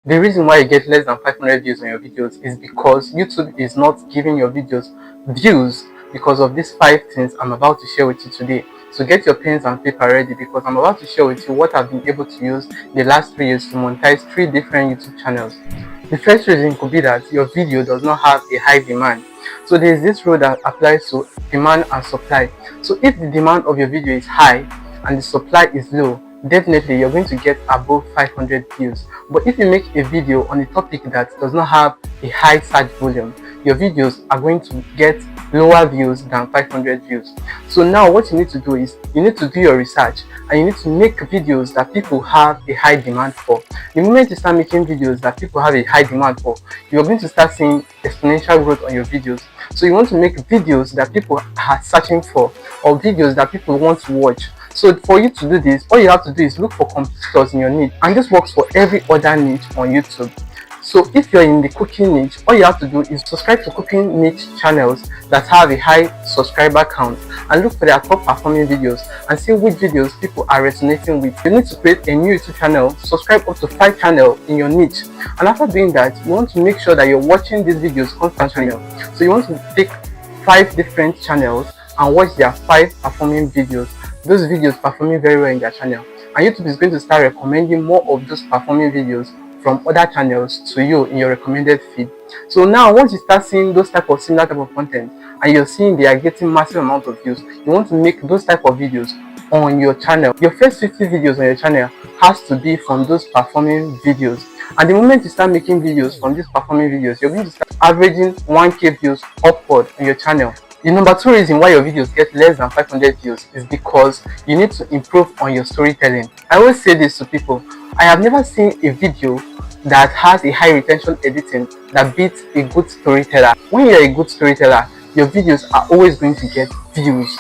The reason why you get less than 500 views on your videos is because YouTube is not giving your videos views because of these 5 things I'm about to share with you today. So get your pens and paper ready because I'm about to share with you what I've been able to use the last 3 years to monetize 3 different YouTube channels. The first reason could be that your video does not have a high demand. So there is this rule that applies to demand and supply. So if the demand of your video is high and the supply is low, definitely you're going to get above 500 views. But if you make a video on a topic that does not have a high search volume, your videos are going to get lower views than 500 views. So now what you need to do is you need to do your research and you need to make videos that people have a high demand for. The moment you start making videos that people have a high demand for, you're going to start seeing exponential growth on your videos. So you want to make videos that people are searching for or videos that people want to watch. So for you to do this, all you have to do is look for competitors in your niche, and this works for every other niche on YouTube. So if you're in the cooking niche, all you have to do is subscribe to cooking niche channels that have a high subscriber count and look for their top performing videos and see which videos people are resonating with. You need to create a new YouTube channel, subscribe up to 5 channels in your niche, and after doing that, you want to make sure that you're watching these videos constantly. So you want to take 5 different channels and watch their 5 performing videos. Those videos performing very well in their channel, and YouTube is going to start recommending more of those performing videos from other channels to you in your recommended feed. So now once you start seeing those similar type of content and you're seeing they are getting massive amount of views, you want to make those type of videos on your channel. Your first 50 videos on your channel has to be from those performing videos, and the moment you start making videos from these performing videos, you're going to start averaging 1k views upward on your channel. The number 2 reason why your videos get less than 500 views is because you need to improve on your storytelling. I always say this to people: I have never seen a video that has a high retention editing that beats a good storyteller. When you're a good storyteller, your videos are always going to get views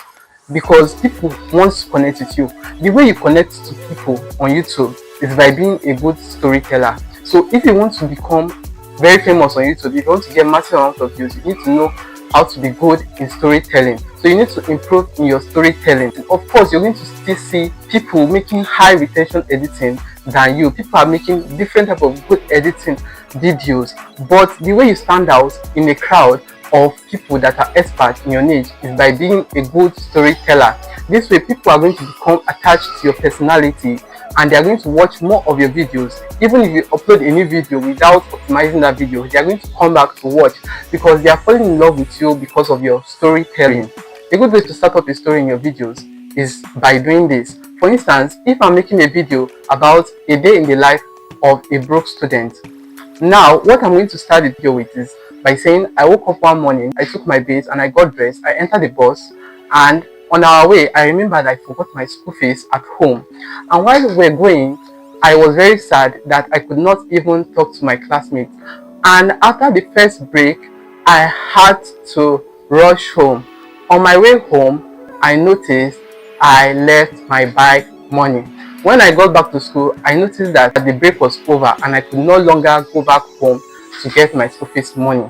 because people want to connect with you. The way you connect to people on YouTube is by being a good storyteller. So if you want to become very famous on YouTube, if you want to get massive amount of views, you need to know how to be good in storytelling. So you need to improve in your storytelling. Of course, you're going to still see people making high retention editing than you. People are making different type of good editing videos, but the way you stand out in a crowd of people that are experts in your niche is by being a good storyteller. This way, people are going to become attached to your personality and they are going to watch more of your videos. Even if you upload a new video without optimizing that video, they are going to come back to watch because they are falling in love with you because of your storytelling. A good way to start up a story in your videos is by doing this. For instance, if I'm making a video about a day in the life of a broke student, now what I'm going to start the video with is by saying I woke up one morning, I took my bath and I got dressed, I entered the bus, and on our way I remembered I forgot my school fees at home. And while we were going, I was very sad that I could not even talk to my classmates. And after the first break, I had to rush home. On my way home, I noticed I left my bike money. When I got back to school, I noticed that the break was over and I could no longer go back home to get my school fees money.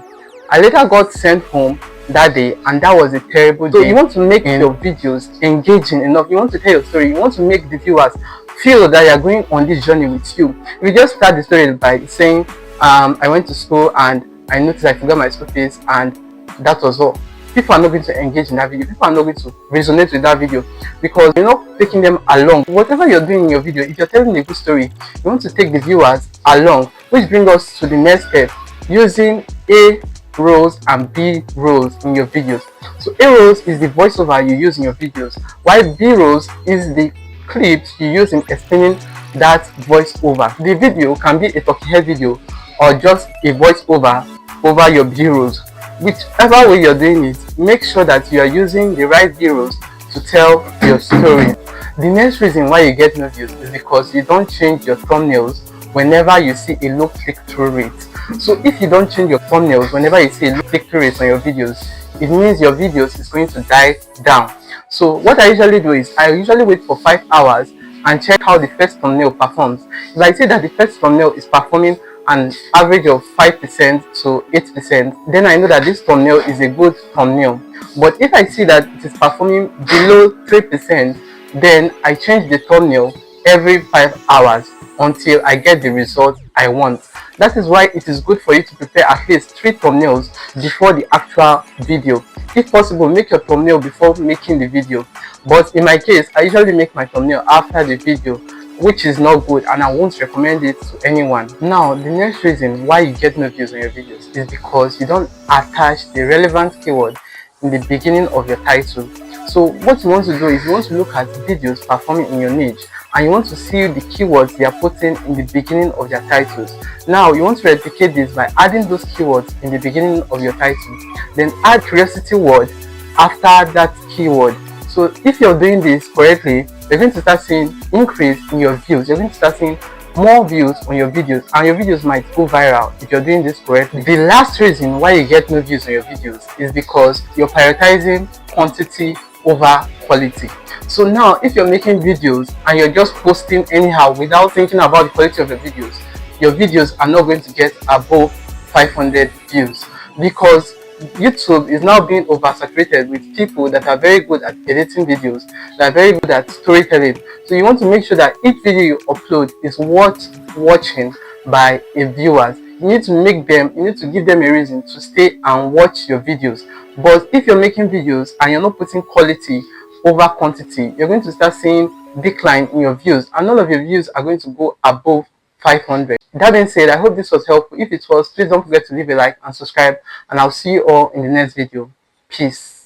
I later got sent home that day, and that was a terrible day. So you want to make your videos engaging enough. You want to tell your story. You want to make the viewers feel that you are going on this journey with you. If you just start the story by saying, I went to school and I noticed I forgot my school fees and that was all, people are not going to engage in that video. People are not going to resonate with that video because you're not taking them along. Whatever you're doing in your video, if you're telling a good story, you want to take the viewers along, which brings us to the next step: using A roles and B roles in your videos. So A roles is the voiceover you use in your videos, while B roles is the clips you use in explaining that voiceover. The video can be a talking head video or just a voiceover over your B rolls. Whichever way you're doing it, make sure that you are using the right B rolls to tell your story. The next reason why you get no views is because you don't change your thumbnails whenever you see a low click-through rate. So if you don't change your thumbnails whenever you see a low click-through rate on your videos, it means your videos is going to die down. So what I usually do is I usually wait for 5 hours and check how the first thumbnail performs. If I see that the first thumbnail is performing an average of 5% to 8%, then I know that this thumbnail is a good thumbnail. But if I see that it is performing below 3%, then I change the thumbnail every 5 hours until I get the result I want. That is why it is good for you to prepare at least 3 thumbnails before the actual video. If possible, make your thumbnail before making the video. But in my case, I usually make my thumbnail after the video, which is not good, and I won't recommend it to anyone. Now, the next reason why you get no views on your videos is because you don't attach the relevant keyword in the beginning of your title. So what you want to do is you want to look at videos performing in your niche, and you want to see the keywords they are putting in the beginning of their titles. Now you want to replicate this by adding those keywords in the beginning of your title, then add curiosity word after that keyword. So if you're doing this correctly, you're going to start seeing increase in your views. You're going to start seeing more views on your videos, and your videos might go viral if you're doing this correctly. The last reason why you get no views on your videos is because you're prioritizing quantity over quality. So now if you're making videos and you're just posting anyhow without thinking about the quality of your videos are not going to get above 500 views, because YouTube is now being oversaturated with people that are very good at editing videos, that are very good at storytelling. So you want to make sure that each video you upload is worth watching by a viewers. You need to give them a reason to stay and watch your videos. But if you're making videos and you're not putting quality over quantity, you're going to start seeing decline in your views, and none of your views are going to go above 500. That being said, I hope this was helpful. If it was, please don't forget to leave a like and subscribe, and I'll see you all in the next video. Peace.